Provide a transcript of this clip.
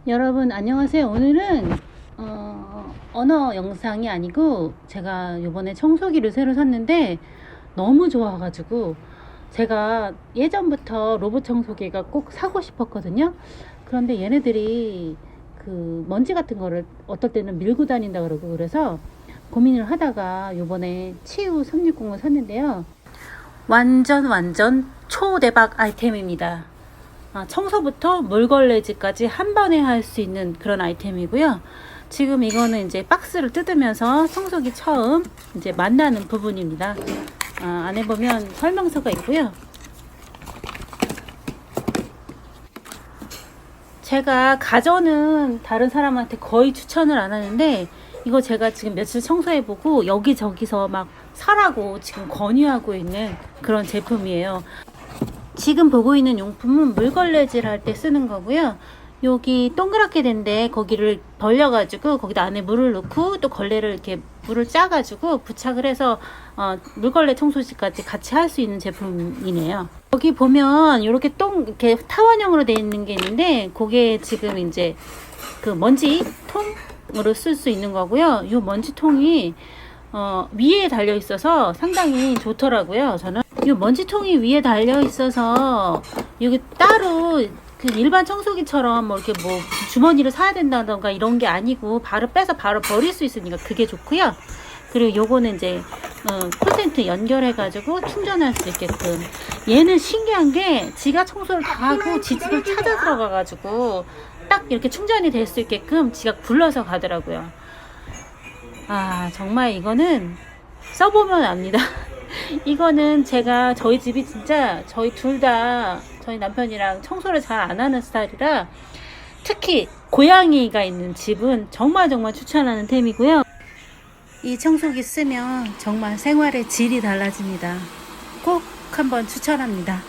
여러분 안녕하세요. 오늘은 언어 영상이 아니고 제가 요번에 청소기를 새로 샀는데 너무 좋아가지고 제가 예전부터 로봇 청소기가 꼭 사고 싶었거든요. 그런데 얘네들이 그 먼지 같은 거를 어떨 때는 밀고 다닌다 그러고 그래서 고민을 하다가 요번에 치우 360을 샀는데요. 완전 초대박 아이템입니다. 청소부터 물걸레질까지 한 번에 할 수 있는 그런 아이템이고요. 지금 이거는 이제 박스를 뜯으면서 청소기 처음 이제 만나는 부분입니다. 안에 보면 설명서가 있고요. 제가 가전은 다른 사람한테 거의 추천을 안 하는데 이거 제가 지금 며칠 청소해보고 여기저기서 막 사라고 지금 권유하고 있는 그런 제품이에요. 지금 보고 있는 용품은 물걸레질 할 때 쓰는 거고요. 여기 동그랗게 된데 거기를 벌려가지고 거기다 안에 물을 넣고 또 걸레를 이렇게 물을 짜가지고 부착을 해서 물걸레 청소기까지 같이 할 수 있는 제품이네요. 여기 보면 이렇게 이렇게 타원형으로 되어 있는 게 있는데 그게 지금 이제 그 먼지 통으로 쓸 수 있는 거고요. 이 먼지통이 위에 달려 있어서 상당히 좋더라고요. 저는 이 먼지통이 위에 달려 있어서 여기 따로 그 일반 청소기처럼 뭐 이렇게 뭐 주머니를 사야 된다던가 이런 게 아니고 바로 빼서 바로 버릴 수 있으니까 그게 좋고요. 그리고 요거는 이제 콘센트 연결해 가지고 충전할 수 있게끔. 얘는 신기한 게 지가 청소를 다 하고 지 집을 찾아 들어가 가지고 딱 이렇게 충전이 될 수 있게끔 지가 굴러서 가더라고요. 정말 이거는 써보면 압니다. 이거는 제가 저희 집이 진짜 저희 둘 다 저희 남편이랑 청소를 잘 안 하는 스타일이라 특히 고양이가 있는 집은 정말 추천하는 템이고요. 이 청소기 쓰면 정말 생활의 질이 달라집니다. 꼭 한번 추천합니다.